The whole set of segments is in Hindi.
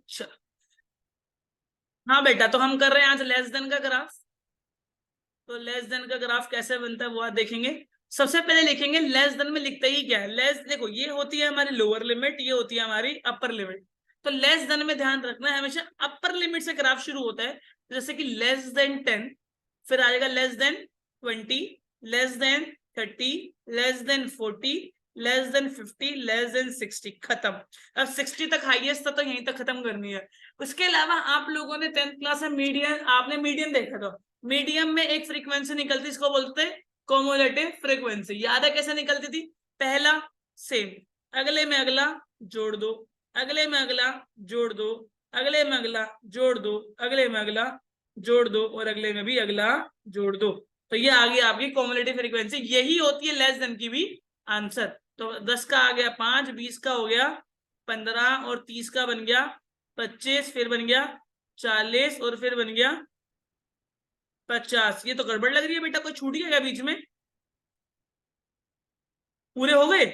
चलो हाँ बेटा, तो हम कर रहे हैं आज लेस देन का ग्राफ। तो लेस देन का ग्राफ कैसे बनता है वो आज देखेंगे। सबसे पहले लिखेंगे लेस देन में लिखते ही क्या है। लेस, देखो ये होती है हमारी लोअर लिमिट, ये होती है हमारी अपर लिमिट। तो लेस देन में ध्यान रखना है हमेशा अपर लिमिट से ग्राफ शुरू होता है। जैसे कि लेस देन 10, फिर आएगा less than 20, less than 30, less than 40, less than 50, less than 60, खत्म। अब 60 तक हाईएस्ट था तो यहीं तक खत्म करनी है। उसके अलावा आप लोगों ने 10th क्लास में मीडियन, आपने मीडियन देखा था। मीडियम में एक फ्रीक्वेंसी निकलती, इसको बोलते हैं कोमुलेटिव फ्रीक्वेंसी। याद है कैसे निकलती थी? पहला सेम, अगले में अगला जोड़ दो, अगले में अगला जोड़ दो, अगले में अगला जोड़ दो, अगले में अगला जोड़ दो, और अगले में भी अगला जोड़ दो। तो ये आ गई आपकी कोमुलेटिव फ्रीक्वेंसी। यही होती है लेस देन की भी आंसर। तो 10 का आ गया 5, 20 का हो गया 15, और 30 का बन गया 25, फिर बन गया 40, और फिर बन गया 50। ये तो गड़बड़ लग रही है बेटा, कोई छूट गया क्या बीच में? पूरे हो गए?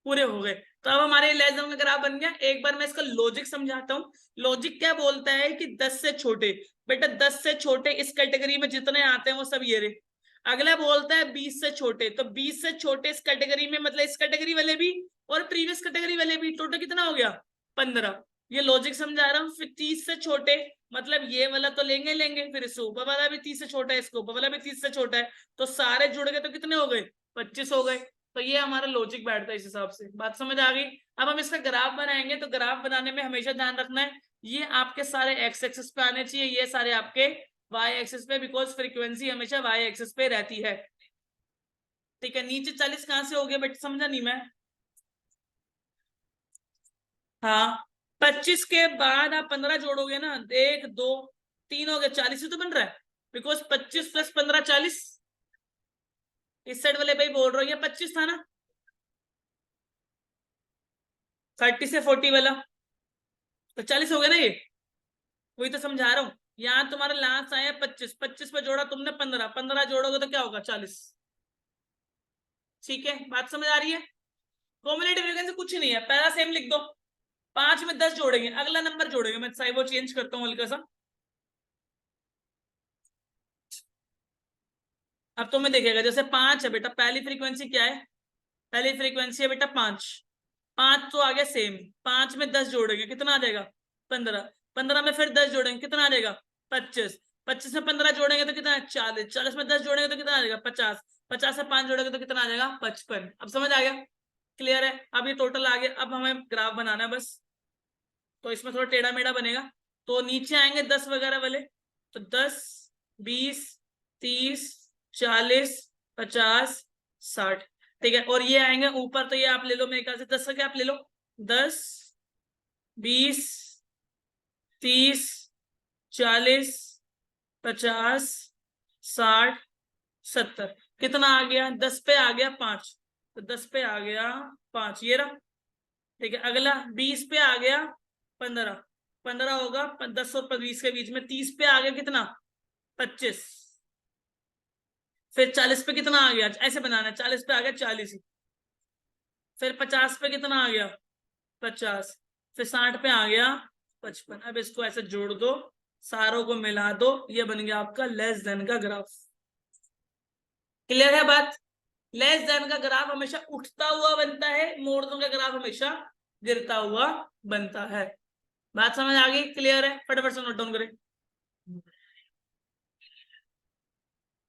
पूरे हो गए। तो अब हमारे लेस देन का ग्राफ बन गया। एक बार मैं इसका लॉजिक समझाता हूँ। लॉजिक क्या बोलता है कि 10 से छोटे, बेटा 10 से छोटे इस कैटेगरी में जितने आते हैं वो सब ये रहे। अगला बोलता है 20 से छोटे, तो 20 से छोटे इस कैटेगरी में, मतलब इस कैटेगरी वाले भी और प्रीवियस कैटेगरी वाले भी, टोटल कितना हो गया? 15। ये लॉजिक समझा रहा हूँ। फिर 30 से छोटे, मतलब ये वाला तो लेंगे लेंगे, फिर इससे ऊपर वाला भी 30 से छोटा है, इसके ऊपर वाला भी 30 से छोटा है, तो सारे जुड़ गए तो कितने हो गए? 25 हो गए। तो ये हमारा लॉजिक बैठता है इस हिसाब से। बात समझ आ गई? अब हम इसका ग्राफ बनाएंगे, तो ग्राफ बनाने में हमेशा ध्यान रखना है ये आपके सारे एक्स एक्सिस पे आने चाहिए, ये सारे आपके वाई एक्सिस पे, बिकॉज फ्रीक्वेंसी हमेशा वाई एक्सिस पे रहती है। ठीक है, नीचे 40 कहां से हो गया बेटा, समझा नहीं मैं? हाँ, 25 के बाद आप 15 जोड़ोगे ना, 1 2 3 हो गया, 40 ही तो बन रहा है, बिकॉज 25 प्लस 15 40। इस साइड वाले भाई बोल रहा हूँ, ये 25 था ना, 30 से 40 वाला, तो 40 हो गया ना ये। वही तो समझा रहा हूँ। यहाँ तुम्हारा लास्ट आया 25, 25 पे जोड़ा तुमने 15, 15 जोड़ोगे तो क्या होगा? 40। ठीक है, बात समझ आ रही है? कॉम्बिनेटिव फ्रीक्वेंसी कुछ नहीं है, पहला सेम लिख दो। 5 में 10 जोड़ेंगे, अगला नंबर जोड़ेंगे, मैं साइड वो चेंज करता हूँ हल्का सा। अब तुम्हें देखेगा, जैसे 5 है बेटा, पहली फ्रीक्वेंसी क्या है? पहली फ्रीक्वेंसी है बेटा 5। 5 तो आ गया सेम, 5 में 10 जोड़ेंगे कितना आ जाएगा? 15। 15 में फिर 10 जोड़ेंगे कितना आ जाएगा? 25। 25 में 15 जोड़ेंगे तो कितना है? 40। 40 में 10 जोड़ेंगे तो कितना आ जाएगा? 50। 50 में 5 जोड़ेंगे तो कितना आ जाएगा? 55। अब समझ आ गया? क्लियर है? अब ये टोटल आ गया। अब हमें ग्राफ बनाना है बस। तो इसमें थोड़ा टेढ़ा मेढ़ा बनेगा। तो नीचे आएंगे 10 वगैरह वाले, तो 10, 20, 30, 40, 50, 60। ठीक है, और ये आएंगे ऊपर, तो ये आप ले लो मेरे ख्याल से 10 का, आप ले लो 10, 20, 30, 40, 50, 60, 70। कितना आ गया? 10 पे आ गया 5, तो 10 पे आ गया 5, ये रहा। ठीक है, अगला 20 पे आ गया 15, 15 होगा 10 और 20 के बीच में। 30 पे आ गया कितना? 25। फिर 40 पे कितना आ गया? ऐसे बनाना है, 40 पे आ गया 40। फिर 50 पे कितना आ गया? 50। फिर 60 पे आ गया 55। अब इसको ऐसे जोड़ दो, सारों को मिला दो, ये बन गया आपका लेस देन का ग्राफ। क्लियर है बात? लेस देन का ग्राफ हमेशा उठता हुआ बनता है, मोर देन का ग्राफ हमेशा गिरता हुआ बनता है। बात समझ आ गई? क्लियर है? फटाफट से नोट डाउन करें।